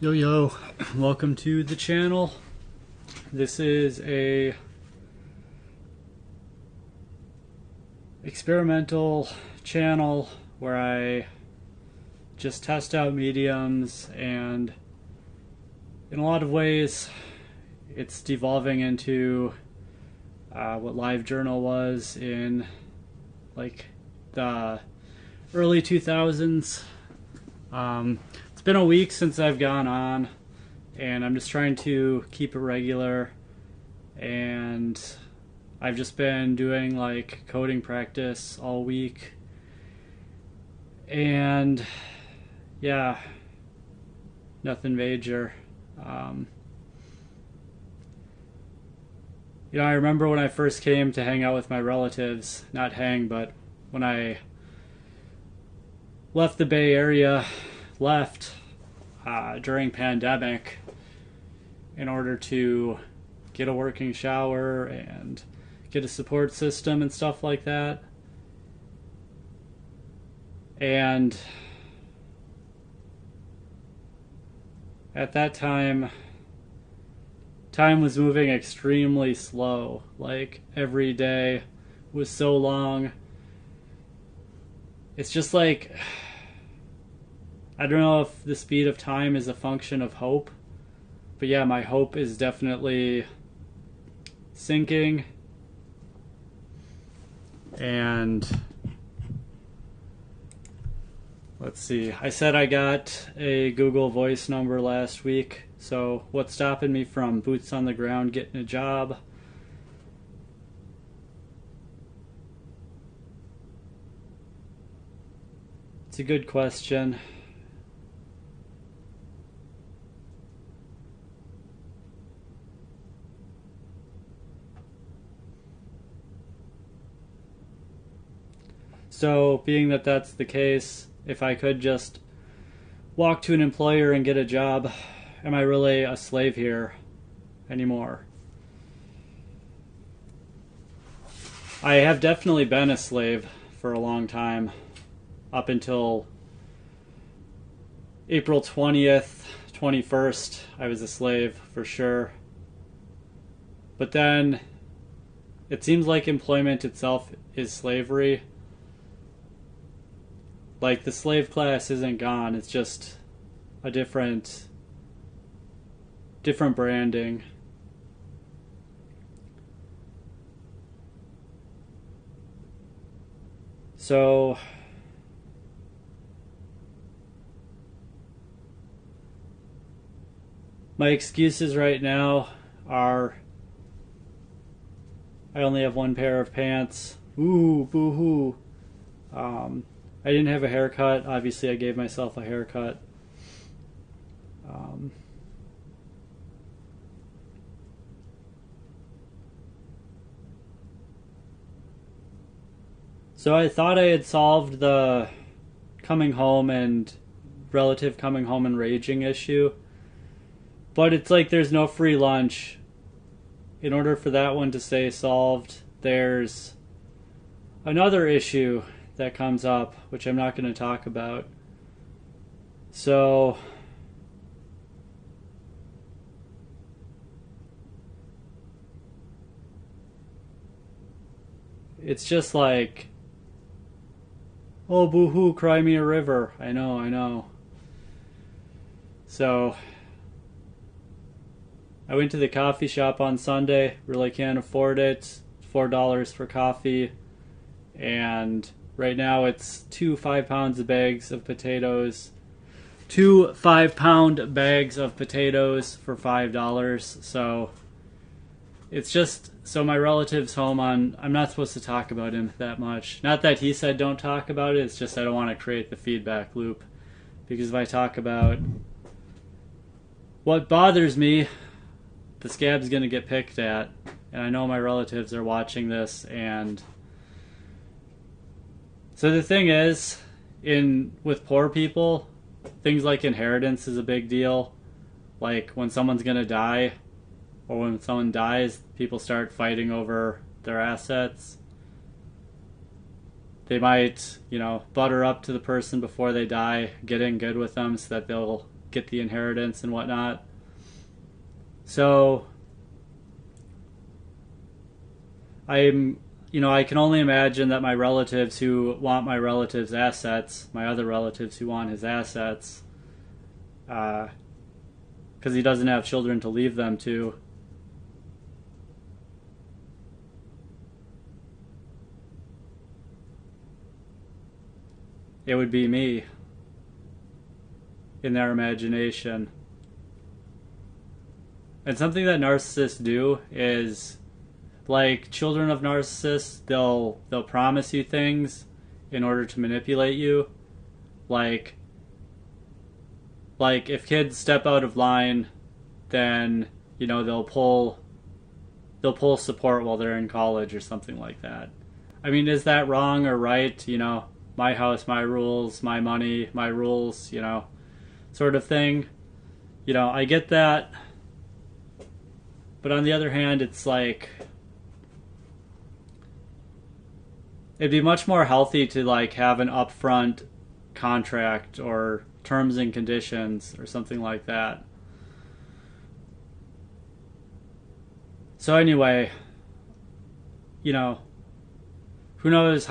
Yo, welcome to the channel. This is a experimental channel where I just test out mediums, and in a lot of ways it's devolving into what LiveJournal was in like the early 2000s. It's been a week since I've gone on, and I'm just trying to keep it regular, and I've just been doing like coding practice all week, and yeah, nothing major. I remember when I first came to hang out with my relatives, not hang, but when I left the Bay Area, during pandemic in order to get a working shower and get a support system and stuff like that. And at that time was moving extremely slow. Like every day was so long. It's just like, I don't know if the speed of time is a function of hope, but yeah, my hope is definitely sinking. And let's see, I said I got a Google Voice number last week, so what's stopping me from boots on the ground getting a job? It's a good question. So, being that that's the case, if I could just walk to an employer and get a job, am I really a slave here anymore? I have definitely been a slave for a long time, up until April 20th, 21st, I was a slave for sure. But then, it seems like employment itself is slavery. Like, the slave class isn't gone, it's just a different branding. So, my excuses right now are I only have one pair of pants. Ooh, boo-hoo. I didn't have a haircut. Obviously, I gave myself a haircut. So I thought I had solved the coming home and relative coming home and raging issue. But it's like there's no free lunch. In order for that one to stay solved, there's another issue that comes up, which I'm not going to talk about. So, it's just like, oh, boo-hoo, cry me a river. I know. So, I went to the coffee shop on Sunday, really can't afford it. $4 for coffee, and right now it's 2 5-pound bags of potatoes. 2 5-pound bags of potatoes for $5. So it's just, so my relative's home on, I'm not supposed to talk about him that much. Not that he said don't talk about it, it's just I don't want to create the feedback loop. Because if I talk about what bothers me, the scab's going to get picked at. And I know my relatives are watching this, and so the thing is, with poor people, things like inheritance is a big deal. Like when someone's gonna die, or when someone dies, people start fighting over their assets. They might, butter up to the person before they die, get in good with them so that they'll get the inheritance and whatnot. So I can only imagine that my relatives who want my relative's assets, my other relatives who want his assets, because he doesn't have children to leave them to, it would be me in their imagination. And something that narcissists do is, like children of narcissists, they'll promise you things in order to manipulate you. Like if kids step out of line, then they'll pull support while they're in college or something like that. I mean, is that wrong or right? My house, my rules, my money, my rules, sort of thing. I get that. But on the other hand, it's like, it'd be much more healthy to like have an upfront contract or terms and conditions or something like that. So anyway, who knows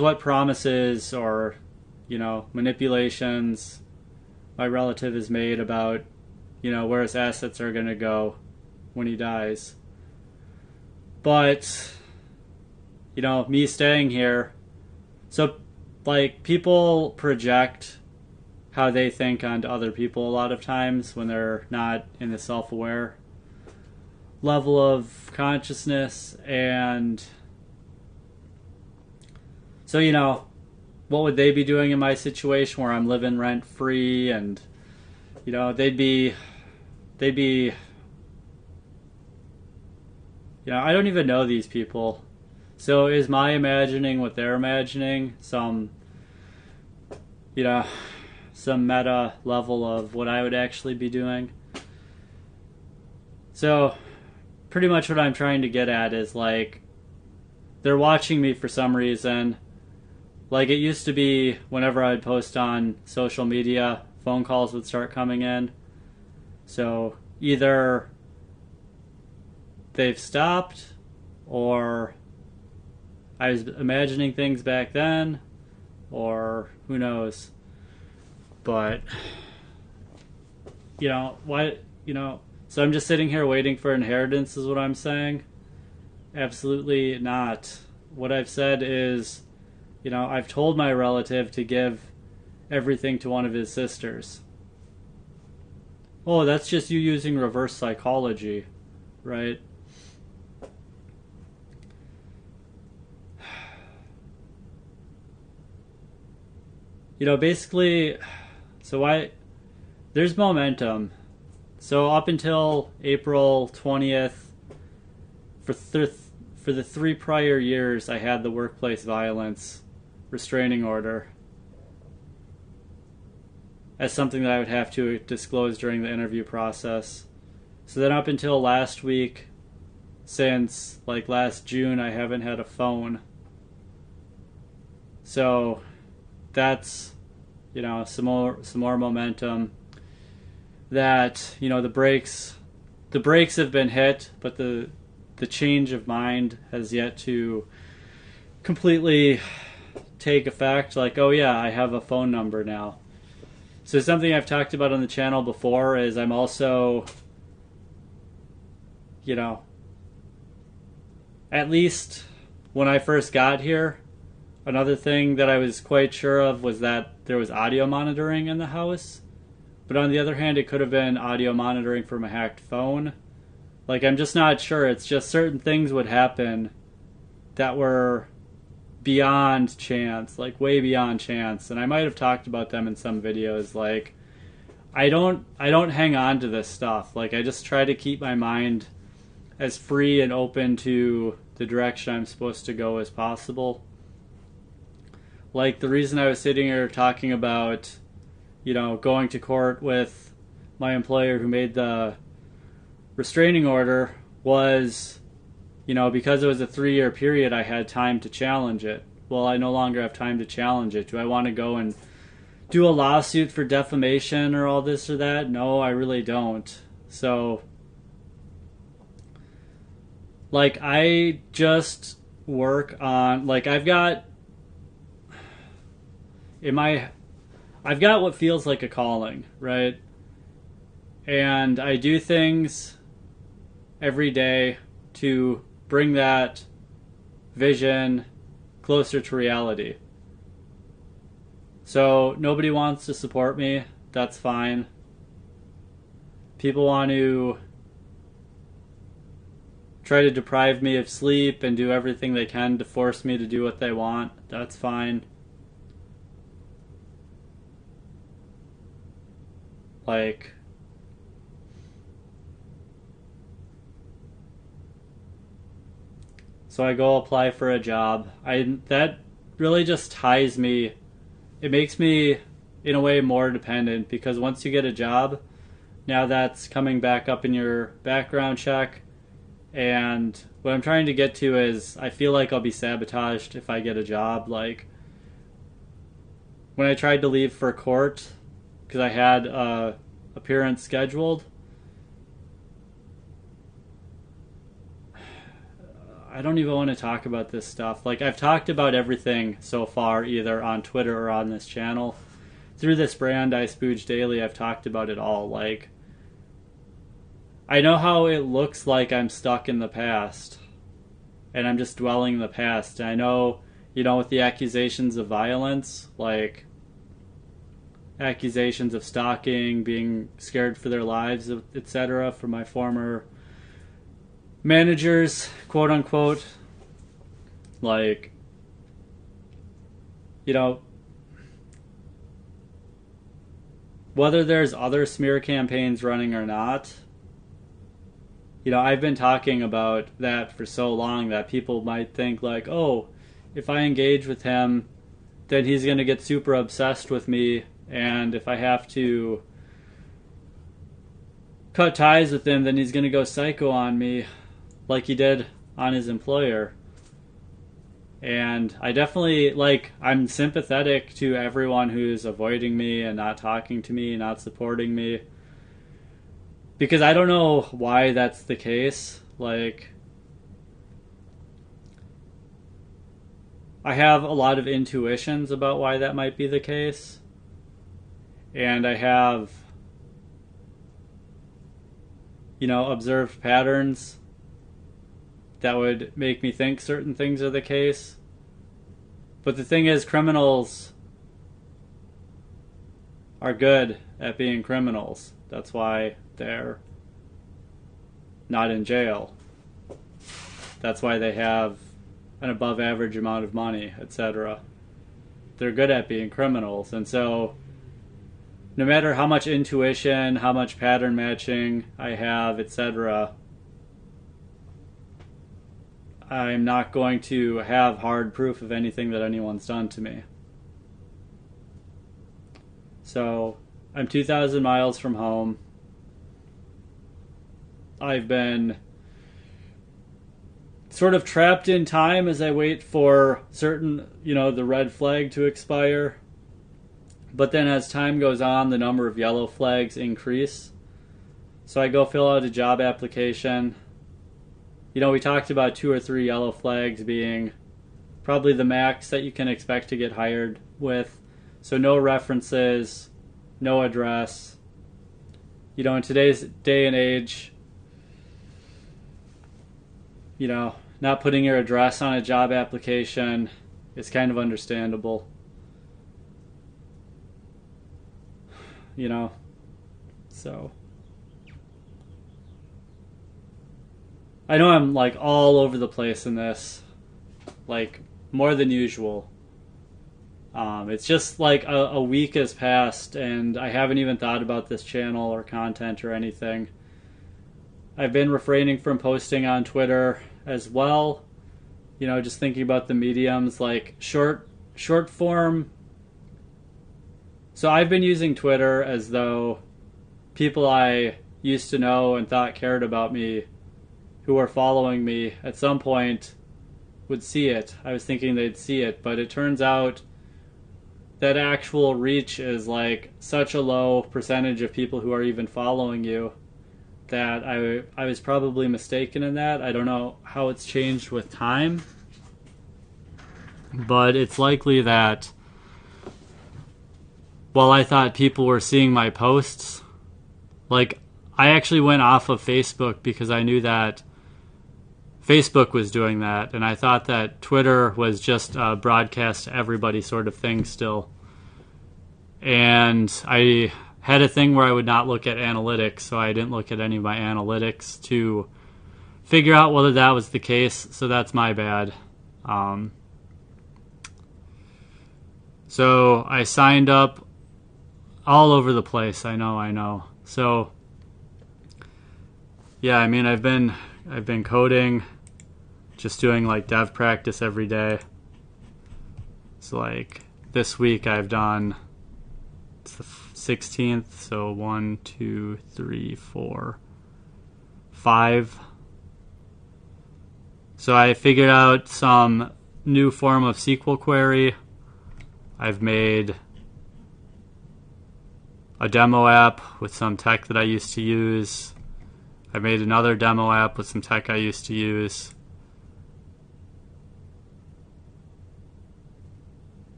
what promises or, manipulations my relative has made about, where his assets are going to go when he dies. But, me staying here, so, like, people project how they think onto other people a lot of times when they're not in the self-aware level of consciousness. And so, what would they be doing in my situation where I'm living rent-free, and, they'd be, I don't even know these people. So is my imagining what they're imagining some meta level of what I would actually be doing? So pretty much what I'm trying to get at is, like, they're watching me for some reason. Like, it used to be whenever I'd post on social media, phone calls would start coming in. So either they've stopped, or I was imagining things back then, or who knows. But, so I'm just sitting here waiting for inheritance is what I'm saying? Absolutely not. What I've said is, I've told my relative to give everything to one of his sisters. Oh, that's just you using reverse psychology, right? Basically, there's momentum. So up until April 20th, for the 3 prior years, I had the workplace violence restraining order as something that I would have to disclose during the interview process. So then up until last week, since like last June, I haven't had a phone. So that's, some more momentum. That, the brakes have been hit, but the change of mind has yet to completely take effect. Like, oh yeah, I have a phone number now. So something I've talked about on the channel before is I'm also, at least when I first got here, another thing that I was quite sure of was that there was audio monitoring in the house. But on the other hand, it could have been audio monitoring from a hacked phone. Like, I'm just not sure. It's just certain things would happen that were beyond chance, like way beyond chance. And I might have talked about them in some videos. Like, I don't hang on to this stuff. Like, I just try to keep my mind as free and open to the direction I'm supposed to go as possible. Like, the reason I was sitting here talking about, going to court with my employer who made the restraining order was, because it was a 3-year period, I had time to challenge it. well, I no longer have time to challenge it. Do I want to go and do a lawsuit for defamation or all this or that? No, I really don't. So, like, I just work on, like, I've got what feels like a calling, right? And I do things every day to bring that vision closer to reality. So nobody wants to support me. That's fine. People want to try to deprive me of sleep and do everything they can to force me to do what they want. That's fine. Like, so I go apply for a job. That really just ties me. It makes me, in a way, more dependent, because once you get a job, now that's coming back up in your background check. And what I'm trying to get to is, I feel like I'll be sabotaged if I get a job. Like, when I tried to leave for court, because I had a appearance scheduled, I don't even want to talk about this stuff. Like, I've talked about everything so far, either on Twitter or on this channel. Through this brand, iSpooge Daily, I've talked about it all. Like, I know how it looks like I'm stuck in the past, and I'm just dwelling in the past. And I know, with the accusations of violence, like accusations of stalking, being scared for their lives, etc., from my former managers, quote unquote, like, whether there's other smear campaigns running or not, I've been talking about that for so long that people might think like, oh, if I engage with him, then he's going to get super obsessed with me, and if I have to cut ties with him, then he's going to go psycho on me, like he did on his employer. And I definitely, I'm sympathetic to everyone who's avoiding me and not talking to me, not supporting me, because I don't know why that's the case. Like, I have a lot of intuitions about why that might be the case, and I have, observed patterns that would make me think certain things are the case. But the thing is, criminals are good at being criminals. That's why they're not in jail. That's why they have an above average amount of money, etc. They're good at being criminals. And so, no matter how much intuition, how much pattern matching I have, etc., I'm not going to have hard proof of anything that anyone's done to me. So, I'm 2,000 miles from home. I've been sort of trapped in time as I wait for certain, the red flag to expire. But then as time goes on, the number of yellow flags increase. So I go fill out a job application. We talked about 2 or 3 yellow flags being probably the max that you can expect to get hired with. So no references, no address. In today's day and age, not putting your address on a job application is kind of understandable. So I know I'm all over the place in this, more than usual. It's just a week has passed and I haven't even thought about this channel or content or anything. I've been refraining from posting on Twitter as well. Just thinking about the mediums, short form. So I've been using Twitter as though people I used to know and thought cared about me, who were following me, at some point would see it. I was thinking they'd see it, but it turns out that actual reach is like such a low percentage of people who are even following you that I was probably mistaken in that. I don't know how it's changed with time, but it's likely that while I thought people were seeing my posts, like I actually went off of Facebook because I knew that Facebook was doing that, and I thought that Twitter was just a broadcast to everybody sort of thing still. And I had a thing where I would not look at analytics, so I didn't look at any of my analytics to figure out whether that was the case, so that's my bad. So I signed up all over the place, I know. So yeah, I mean, I've been coding, just doing like dev practice every day. So like this week I've done, it's the 16th, so 1, 2, 3, 4, 5. So I figured out some new form of SQL query. I've made a demo app with some tech that I used to use. I made another demo app with some tech I used to use.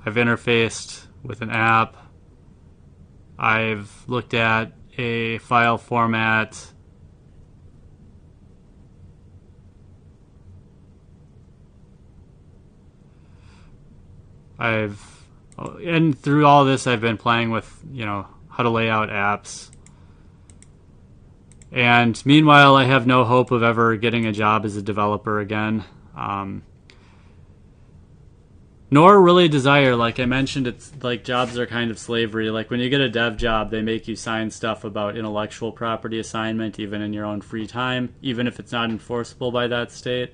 I've interfaced with an app. I've looked at a file format. And through all this, I've been playing with, how to lay out apps. And meanwhile, I have no hope of ever getting a job as a developer again. Nor really desire. Like I mentioned, it's like jobs are kind of slavery. Like when you get a dev job, they make you sign stuff about intellectual property assignment, even in your own free time, even if it's not enforceable by that state.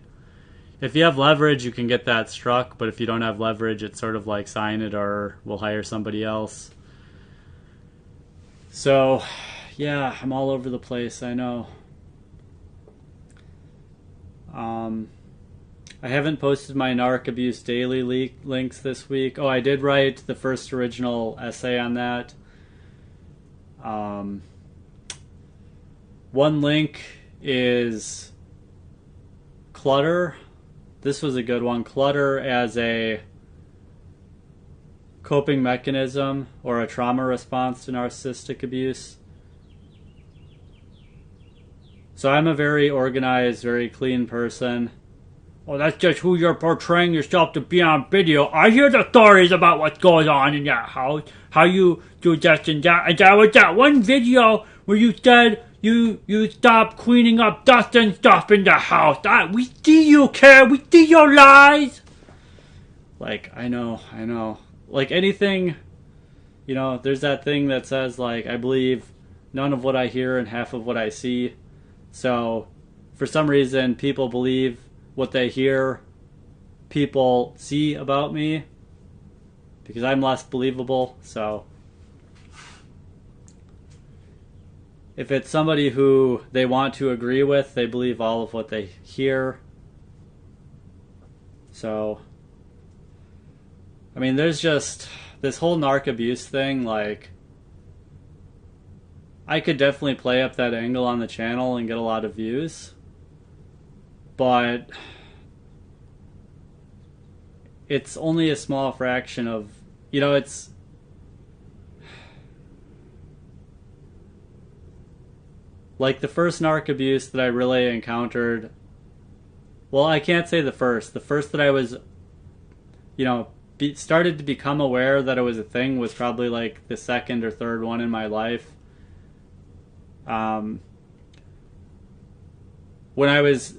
If you have leverage, you can get that struck, but if you don't have leverage, it's sort of like sign it or we'll hire somebody else. So, yeah, I'm all over the place, I know. I haven't posted my narc abuse daily links this week. Oh, I did write the first original essay on that. One link is clutter. This was a good one. Clutter as a coping mechanism or a trauma response to narcissistic abuse. So I'm a very organized, very clean person. Oh, that's just who you're portraying yourself to be on video. I hear the stories about what goes on in that house. How you do this and that. And there was that one video where you said you stopped cleaning up dust and stuff in the house. We see you, care. We see your lies. Like, I know. Like anything, there's that thing that says, like, I believe none of what I hear and half of what I see. So, for some reason, people believe what they hear people see about me because I'm less believable. So if it's somebody who they want to agree with, they believe all of what they hear. So I mean, there's just this whole narc abuse thing. Like, I could definitely play up that angle on the channel and get a lot of views, but it's only a small fraction of, it's like the first narc abuse that I really encountered. Well, I can't say the first. The first that I was, started to become aware that it was a thing was probably like the second or third one in my life. When I was,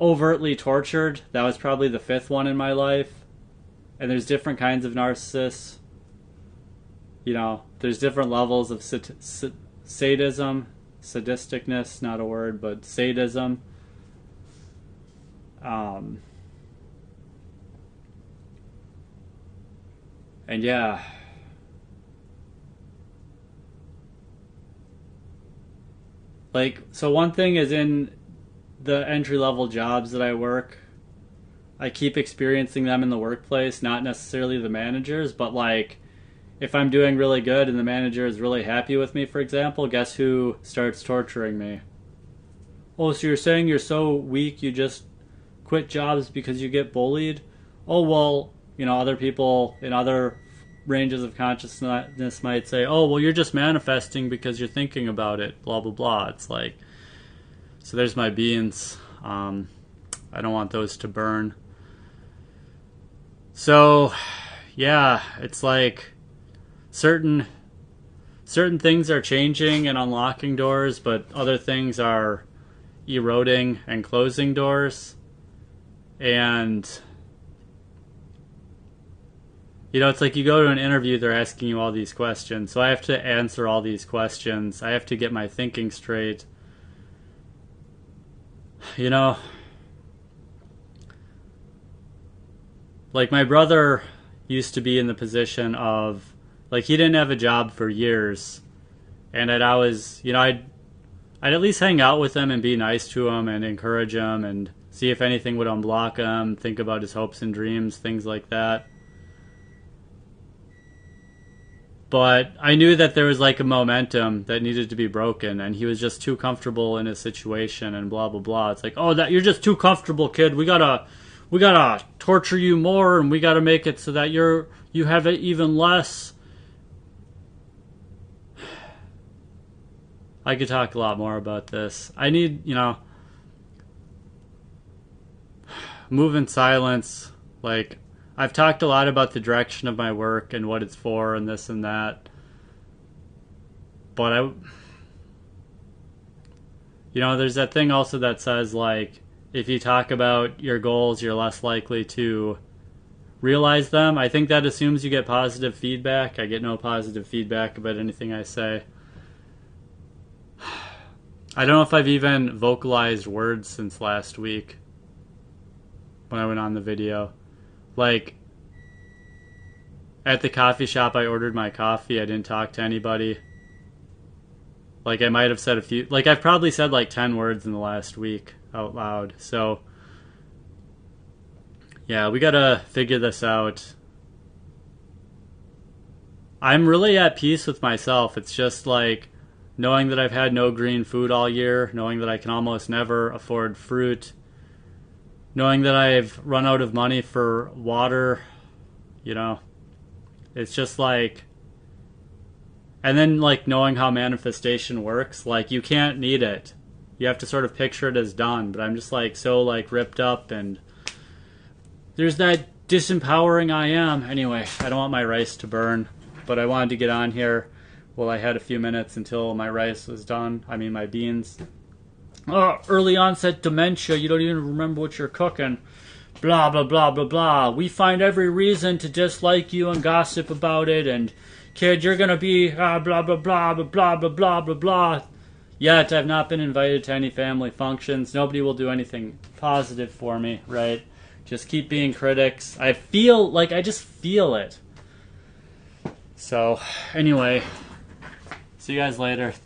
overtly tortured, that was probably the fifth one in my life. And there's different kinds of narcissists. There's different levels of sadism, sadisticness, not a word, but sadism. And yeah. Like, so one thing is in the entry-level jobs that I work, I keep experiencing them in the workplace, not necessarily the managers, but like if I'm doing really good and the manager is really happy with me, for example, guess who starts torturing me? Oh, so you're saying you're so weak you just quit jobs because you get bullied? Oh, well, other people in other ranges of consciousness might say, oh, well, you're just manifesting because you're thinking about it, blah, blah, blah. It's like, so there's my beans. I don't want those to burn. So, yeah, it's like certain things are changing and unlocking doors, but other things are eroding and closing doors. And it's like you go to an interview, they're asking you all these questions. So I have to answer all these questions. I have to get my thinking straight. Like my brother used to be in the position of, like, he didn't have a job for years. And I'd always, I'd at least hang out with him and be nice to him and encourage him and see if anything would unblock him, think about his hopes and dreams, things like that. But I knew that there was like a momentum that needed to be broken, and he was just too comfortable in his situation and blah, blah, blah. It's like, oh, that you're just too comfortable, kid. We gotta torture you more, and we gotta make it so that you have it even less. I could talk a lot more about this. I need, move in silence. Like, I've talked a lot about the direction of my work and what it's for and this and that. But there's that thing also that says, like, if you talk about your goals, you're less likely to realize them. I think that assumes you get positive feedback. I get no positive feedback about anything I say. I don't know if I've even vocalized words since last week when I went on the video. Like, at the coffee shop, I ordered my coffee. I didn't talk to anybody. Like, I might have said a few... Like, I've probably said, like, 10 words in the last week out loud. So, yeah, we gotta figure this out. I'm really at peace with myself. It's just, like, knowing that I've had no green food all year, knowing that I can almost never afford fruit, knowing that I've run out of money for water, it's just like, and then like knowing how manifestation works, like you can't need it. You have to sort of picture it as done, but I'm just like so like ripped up, and there's that disempowering I am. Anyway, I don't want my rice to burn, but I wanted to get on here while I had a few minutes until my rice was done. I mean my beans. Oh, early onset dementia, you don't even remember what you're cooking. Blah, blah, blah, blah, blah. We find every reason to dislike you and gossip about it, and kid, you're gonna be blah, blah, blah, blah, blah, blah, blah, blah, blah. Yet, I've not been invited to any family functions. Nobody will do anything positive for me, right? Just keep being critics. I just feel it. So, anyway, see you guys later.